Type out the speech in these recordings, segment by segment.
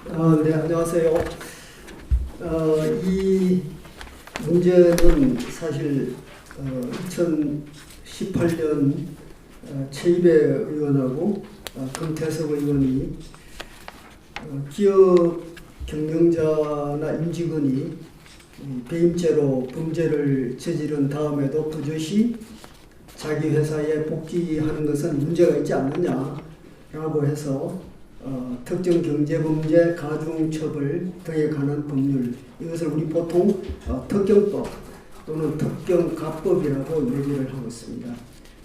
네, 안녕하세요. 이 문제는 사실 2018년 최이배 의원하고 금태섭 의원이 기업 경영자나 임직원이 배임죄로 범죄를 저지른 다음에도 버젓이 자기 회사에 복귀하는 것은 문제가 있지 않느냐라고 해서 특정 경제범죄 가중처벌 등에 관한 법률, 이것을 우리 보통 특경법 또는 특경가법이라고 얘기를 하고 있습니다.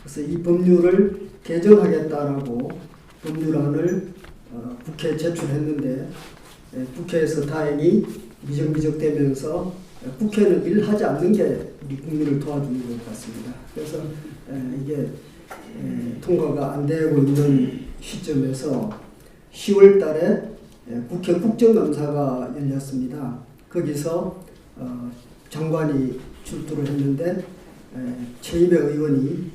그래서 이 법률을 개정하겠다라고 법률안을 국회에 제출했는데 국회에서 다행히 미적미적되면서 국회는 일하지 않는 게 우리 국민을 도와주는 것 같습니다. 그래서 이게 통과가 안 되고 있는 시점에서 10월 달에 국회 국정감사가 열렸습니다. 거기서 장관이 출두를 했는데 최이배 의원이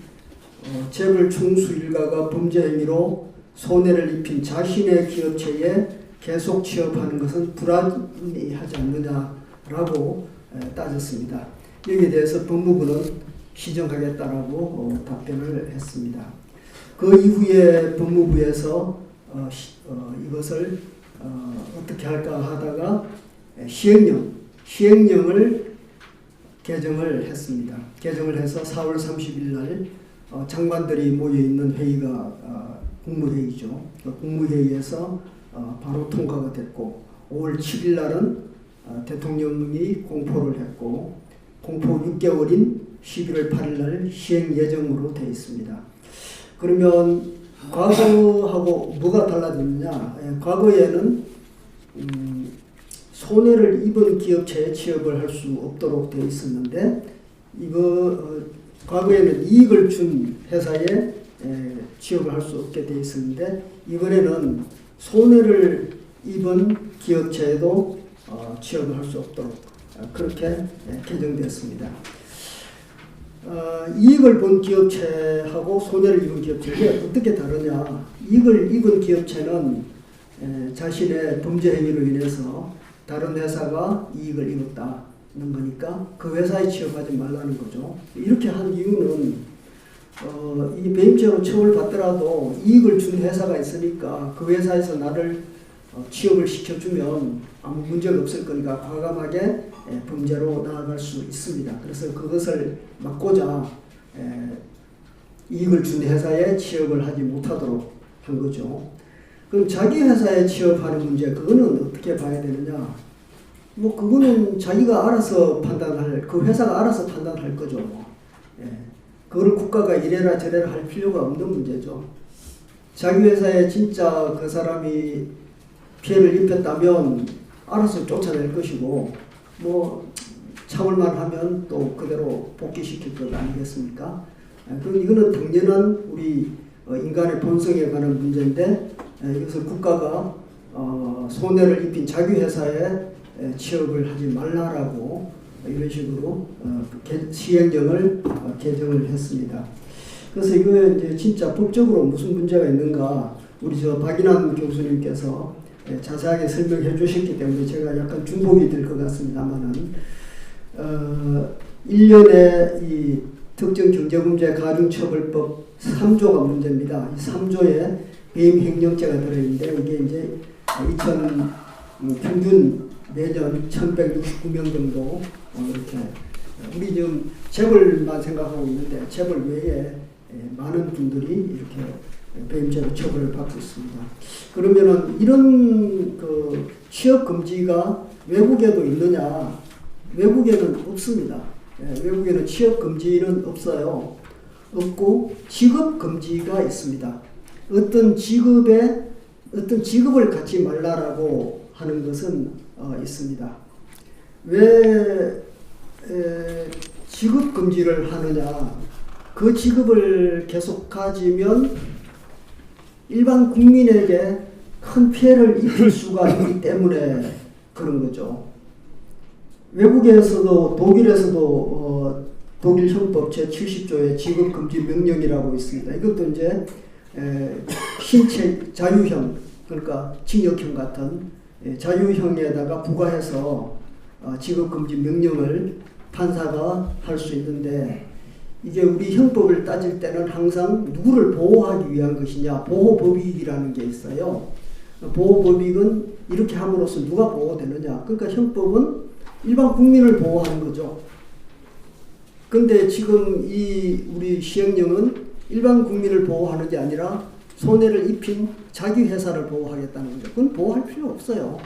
재벌 총수 일가가 범죄 행위로 손해를 입힌 자신의 기업체에 계속 취업하는 것은 불합리하지 않느냐라고 따졌습니다. 여기에 대해서 법무부는 시정하겠다라고 답변을 했습니다. 그 이후에 법무부에서 이것을 어떻게 할까 하다가 시행령을 개정을 했습니다. 개정을 해서 4월 30일 날 장관들이 모여 있는 회의가 국무회의죠. 국무회의에서 바로 통과가 됐고 5월 7일 날은 대통령이 공포를 했고 공포 6개월인 11월 8일 날 시행 예정으로 되어 있습니다. 그러면 과거하고 뭐가 달라졌느냐? 과거에는 손해를 입은 기업체에 취업을 할 수 없도록 되어 있었는데 과거에는 이익을 준 회사에 취업을 할 수 없게 되어 있었는데 이번에는 손해를 입은 기업체에도 취업을 할 수 없도록 그렇게 개정되었습니다. 이익을 본 기업체하고 손해를 입은 기업체가 어떻게 다르냐? 이익을 입은 기업체는 자신의 범죄 행위로 인해서 다른 회사가 이익을 입었다는 거니까 그 회사에 취업하지 말라는 거죠. 이렇게 한 이유는 이 배임죄로 처벌받더라도 이익을 준 회사가 있으니까 그 회사에서 나를 취업을 시켜주면 아무 문제가 없을 거니까 과감하게 범죄로 나아갈 수 있습니다. 그래서 그것을 막고자 이익을 준 회사에 취업을 하지 못하도록 한 거죠. 그럼 자기 회사에 취업하는 문제, 그거는 어떻게 봐야 되느냐? 뭐 그거는 자기가 알아서 그 회사가 알아서 판단할 거죠. 그거를 국가가 이래라 저래라 할 필요가 없는 문제죠. 자기 회사에 진짜 그 사람이 피해를 입혔다면 알아서 쫓아낼 것이고 뭐 참을만 하면 또 그대로 복귀시킬 것 아니겠습니까? 그럼 이거는 당연한 우리 인간의 본성에 관한 문제인데 이것을 국가가 손해를 입힌 자기 회사에 취업을 하지 말라라고 이런 식으로 시행령을 개정을 했습니다. 그래서 이거 이제 진짜 법적으로 무슨 문제가 있는가 우리 박인환 교수님께서 자세하게 설명해 주셨기 때문에 제가 약간 중복이 될 것 같습니다만은 1년에 이 특정 경제범죄 가중처벌법 3조가 문제입니다. 이 3조에 배임횡령죄가 들어있는데 이게 이제 평균 매년 1169명 정도 이렇게 우리 지금 재벌만 생각하고 있는데 재벌 외에 많은 분들이 이렇게 배임죄로 처벌을 받고 있습니다. 그러면은 이런 그 취업 금지가 외국에도 있느냐? 외국에는 없습니다. 외국에는 취업 금지는 없어요. 없고 직업 금지가 있습니다. 어떤 직업을 갖지 말라라고 하는 것은 있습니다. 왜 직업 금지를 하느냐? 그 직업을 계속 가지면 일반 국민에게 큰 피해를 입힐 수가 있기 때문에 그런 거죠. 외국에서도 독일에서도 독일 형법 제70조에 직업금지 명령이라고 있습니다. 이것도 이제 신체 자유형 그러니까 징역형 같은 자유형에다가 부과해서 직업금지 명령을 판사가 할 수 있는데, 이게 우리 형법을 따질 때는 항상 누구를 보호하기 위한 것이냐, 보호법익이라는 게 있어요. 보호법익은 이렇게 함으로써 누가 보호되느냐. 그러니까 형법은 일반 국민을 보호하는 거죠. 근데 지금 이 우리 시행령은 일반 국민을 보호하는 게 아니라 손해를 입힌 자기 회사를 보호하겠다는 거죠. 그건 보호할 필요 없어요.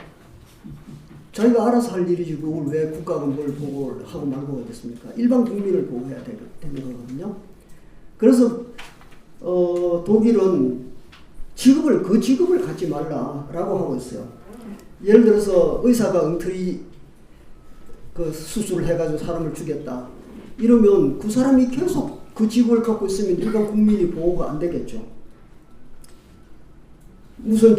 자기가 알아서 할 일이지 그걸 왜 국가가 뭘 보호하고 말고 하겠습니까? 일반 국민을 보호해야 되는 거거든요. 그래서 독일은 그 직업을 갖지 말라라고 하고 있어요. 예를 들어서 의사가 엉터리 그 수술을 해가지고 사람을 죽였다. 이러면 그 사람이 계속 그 직업을 갖고 있으면 일반 국민이 보호가 안 되겠죠. 무슨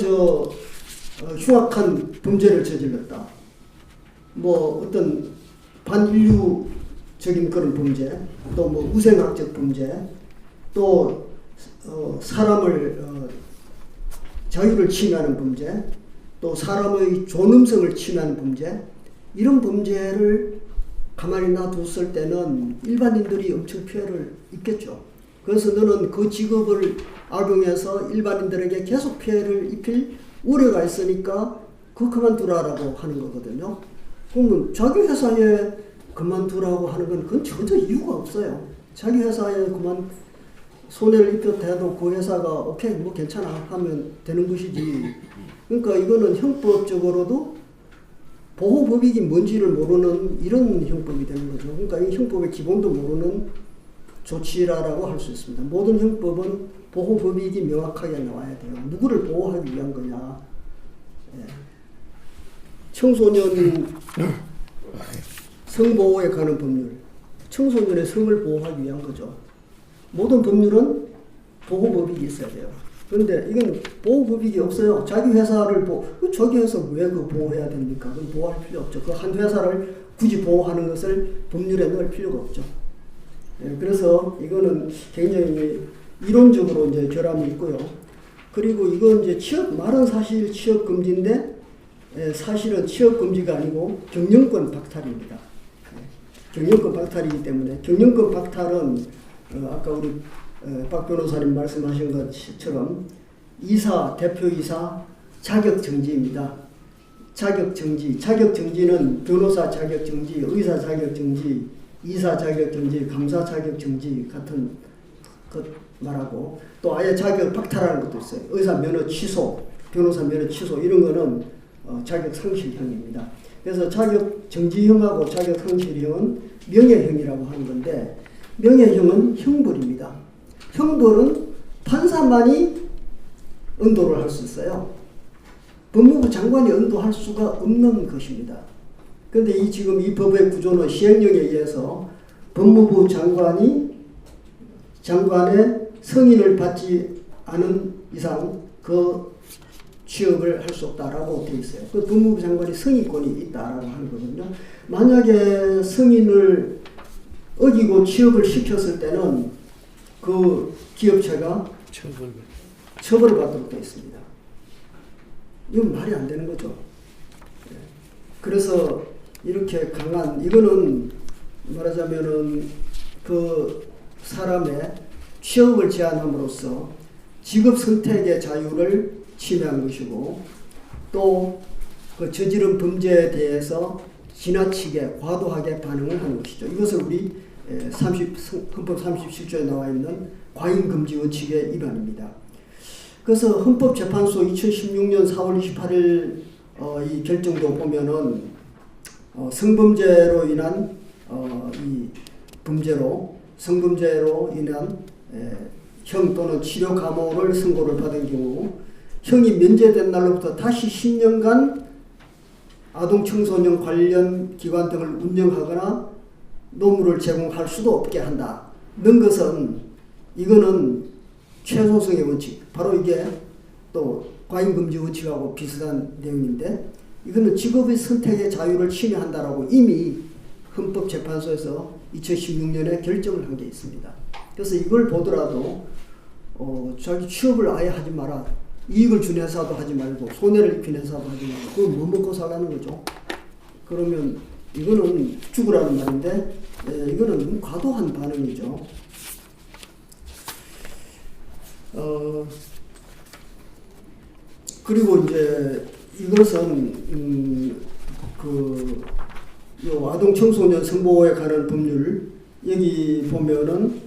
흉악한 범죄를 저질렀다. 뭐 어떤 반인류적인 그런 범죄, 또 뭐 우생학적 범죄, 또 사람을 자유를 침해하는 범죄, 또 사람의 존엄성을 침해하는 범죄, 이런 범죄를 가만히 놔뒀을 때는 일반인들이 엄청 피해를 입겠죠. 그래서 너는 그 직업을 악용해서 일반인들에게 계속 피해를 입힐 우려가 있으니까 그만두라라고 하는 거거든요. 그러면 자기 회사에 그만두라고 하는 건 그건 전혀 이유가 없어요. 자기 회사에 손해를 입혔대도 그 회사가 오케이 뭐 괜찮아 하면 되는 것이지. 그러니까 이거는 형법적으로도 보호법익이 뭔지를 모르는 이런 형법이 되는 거죠. 그러니까 이 형법의 기본도 모르는 조치라고 할 수 있습니다. 모든 형법은 보호법익이 명확하게 나와야 돼요. 누구를 보호하기 위한 거냐. 청소년 성보호에 관한 법률, 청소년의 성을 보호하기 위한 거죠. 모든 법률은 보호법익이 있어야 돼요. 그런데 이건 보호법익이 없어요. 자기 회사를 자기 회사 왜 그 보호해야 됩니까? 그건 보호할 필요 없죠. 그 한 회사를 굳이 보호하는 것을 법률에 넣을 필요가 없죠. 그래서 이거는 굉장히 이론적으로 이제 결함이 있고요. 그리고 이건 이제 말은 사실 취업 금지인데 사실은 취업 금지가 아니고 경영권 박탈입니다. 경영권 박탈이기 때문에 경영권 박탈은 아까 우리 박 변호사님 말씀하신 것처럼 이사, 대표이사 자격정지입니다. 자격정지는 변호사 자격정지, 의사 자격정지, 이사 자격정지, 감사 자격정지 같은 것 말하고 또 아예 자격 박탈하는 것도 있어요. 의사 면허 취소, 변호사 면허 취소 이런 거는 자격 상실형입니다. 그래서 자격 정지형하고 자격 상실형은 명예형이라고 하는 건데 명예형은 형벌입니다. 형벌은 판사만이 언도를 할 수 있어요. 법무부 장관이 언도할 수가 없는 것입니다. 그런데 지금 이 법의 구조는 시행령에 의해서 법무부 장관의 승인을 받지 않은 이상 그 취업을 할 수 없다라고 되어 있어요. 그 법무부 장관이 승인권이 있다라고 하는 거거든요. 만약에 승인을 어기고 취업을 시켰을 때는 그 기업체가 처벌을 받도록 되어 있습니다. 이건 말이 안 되는 거죠. 그래서 이렇게 강한 이거는 말하자면은 그 사람의 취업을 제한함으로써 직업 선택의 자유를 침해한 것이고 또 그 저지른 범죄에 대해서 지나치게 과도하게 반응을 하는 것이죠. 이것을 우리 헌법 37조에 나와 있는 과잉금지 원칙의 일환입니다. 그래서 헌법재판소 2016년 4월 28일 이 결정도 보면은 성범죄로 인한 이 성범죄로 인한 형 또는 치료 감호를 선고를 받은 경우 형이 면제된 날로부터 다시 10년간 아동 청소년 관련 기관 등을 운영하거나 노무를 제공할 수도 없게 한다. 는 것은 이거는 최소성의 원칙, 바로 이게 또 과잉금지 원칙하고 비슷한 내용인데 이거는 직업의 선택의 자유를 침해한다라고 이미 헌법재판소에서 2016년에 결정을 한 게 있습니다. 그래서 이걸 보더라도 자기 취업을 아예 하지 마라. 이익을 준 회사도 하지 말고 손해를 입힌 회사도 하지 말고 그건 뭐 먹고 살라는 거죠. 그러면 이거는 죽으라는 말인데 이거는 과도한 반응이죠. 그리고 이제 이것은 요 아동 청소년 성보호에 관한 법률 여기 보면은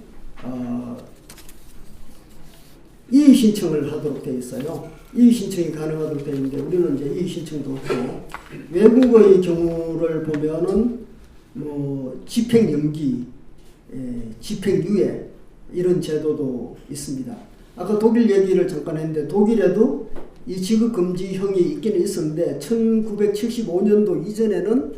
이의 신청을 하도록 되어 있어요. 이의 신청이 가능하도록 되어 있는데 우리는 이제 이의 신청도 없고 외국의 경우를 보면은 뭐 집행 연기, 집행 유예 이런 제도도 있습니다. 아까 독일 얘기를 잠깐 했는데 독일에도 이 지급 금지형이 있기는 있었는데 1975년도 이전에는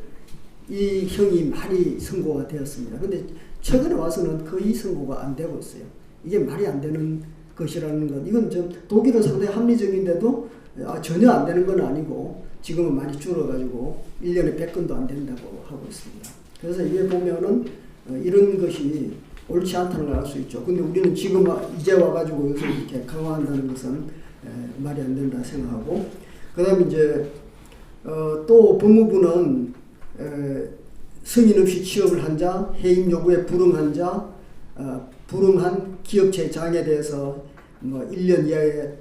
이 형이 많이 선고가 되었습니다. 근데 최근에 와서는 거의 선고가 안 되고 있어요. 이게 말이 안 되는 것이라는 것. 이건 좀 독일은 상당히 합리적인데도 전혀 안 되는 건 아니고 지금은 많이 줄어가지고 1년에 100건도 안 된다고 하고 있습니다. 그래서 이게 보면은 이런 것이 옳지 않다는 걸 알 수 있죠. 근데 우리는 지금 이제 와가지고 여기서 이렇게 강화한다는 것은 말이 안 된다 생각하고, 그 다음에 이제 또 법무부는 승인 없이 취업을 한 자, 해임 요구에 불응한 자, 불응한 기업체 장에 대해서 뭐 1년 이하의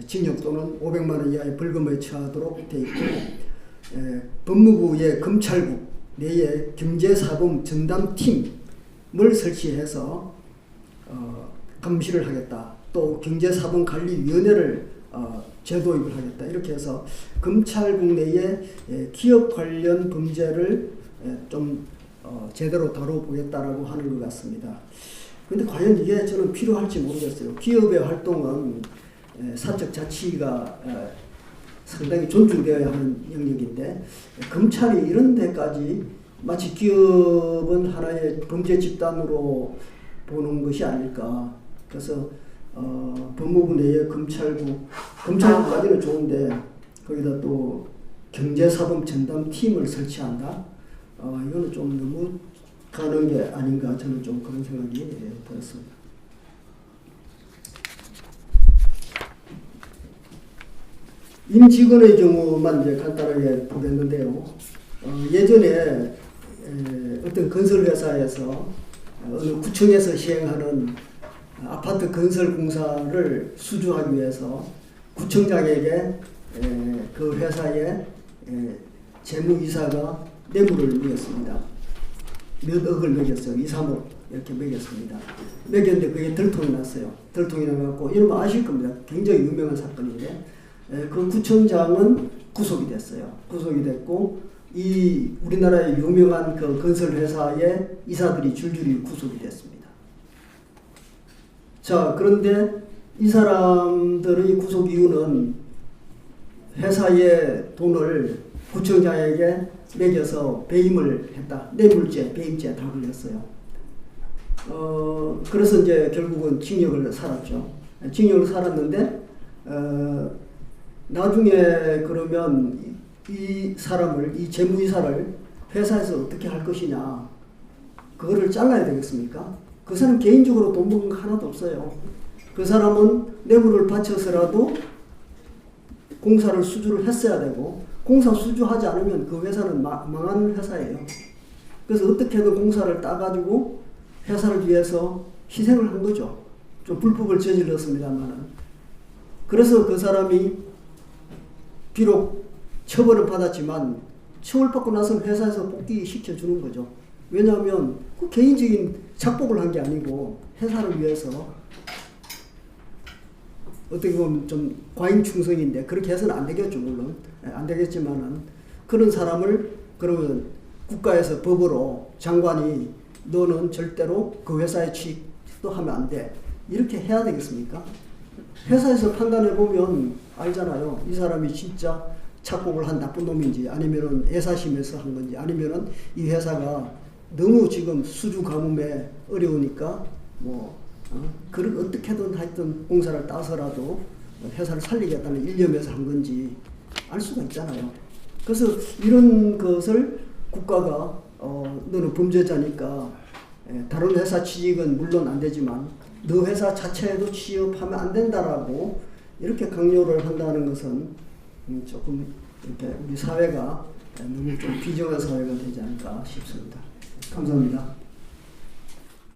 징역 또는 500만 원 이하의 벌금에 처하도록 되어 있고, 법무부의 검찰국 내에 경제사범 전담팀을 설치해서 감시를 하겠다. 또 경제사범관리위원회를 제도입을 하겠다. 이렇게 해서 검찰국 내에 기업 관련 범죄를 좀 제대로 다뤄보겠다라고 하는 것 같습니다. 그런데 과연 이게 저는 필요할지 모르겠어요. 기업의 활동은 사적 자치가 상당히 존중되어야 하는 영역인데 검찰이 이런 데까지 마치 기업은 하나의 범죄 집단으로 보는 것이 아닐까. 그래서 법무부 내에 검찰국까지는 좋은데 거기다 또 경제사범 전담팀을 설치한다. 이거는 좀 너무 가는 게 아닌가, 저는 좀 그런 생각이 들었습니다. 임직원의 경우만 이제 간단하게 보겠는데요. 예전에 어떤 건설회사에서 어느 구청에서 시행하는 아파트 건설 공사를 수주하기 위해서 구청장에게 그 회사의 재무이사가 뇌물을 매겼습니다. 몇 억을 매겼어요. 2, 3억 이렇게 매겼습니다. 매겼는데 그게 들통이 났어요. 들통이 나갖고 이러면 아실 겁니다. 굉장히 유명한 사건인데 그 구청장은 구속이 됐어요. 구속이 됐고 이 우리나라의 유명한 그 건설 회사의 이사들이 줄줄이 구속이 됐습니다. 자, 그런데 이 사람들의 구속 이유는 회사의 돈을 구청장에게 매겨서 배임을 했다. 뇌물죄, 배임죄 다 걸렸어요. 그래서 이제 결국은 징역을 살았죠. 징역을 살았는데 나중에 그러면 이 사람을, 이 재무이사를 회사에서 어떻게 할 것이냐, 그거를 잘라야 되겠습니까? 그 사람 개인적으로 돈 먹은 거 하나도 없어요. 그 사람은 뇌물을 바쳐서라도 공사를 수주를 했어야 되고, 공사 수주하지 않으면 그 회사는 망한 회사예요. 그래서 어떻게든 공사를 따가지고 회사를 위해서 희생을 한 거죠. 좀 불법을 저질렀습니다만은. 그래서 그 사람이 비록 처벌을 받았지만 처벌받고 나서 회사에서 복귀시켜주는 거죠. 왜냐하면 그 개인적인 착복을 한 게 아니고 회사를 위해서, 어떻게 보면 좀 과잉충성인데 그렇게 해서는 안 되겠죠. 물론 안 되겠지만은 그런 사람을 그러면 국가에서 법으로 장관이 너는 절대로 그 회사에 취직도 하면 안 돼, 이렇게 해야 되겠습니까? 회사에서 판단해 보면 알잖아요. 이 사람이 진짜 착복을 한 나쁜 놈인지, 아니면은 애사심에서 한 건지, 아니면은 이 회사가 너무 지금 수주 가뭄에 어려우니까 그걸 어떻게든 하여튼 공사를 따서라도 회사를 살리겠다는 일념에서 한 건지 알 수가 있잖아요. 그래서 이런 것을 국가가 너는 범죄자니까 다른 회사 취직은 물론 안 되지만 너 회사 자체에도 취업하면 안 된다라고 이렇게 강요를 한다는 것은 조금 이렇게 우리 사회가 너무 좀 비정한 사회가 되지 않을까 싶습니다. 감사합니다.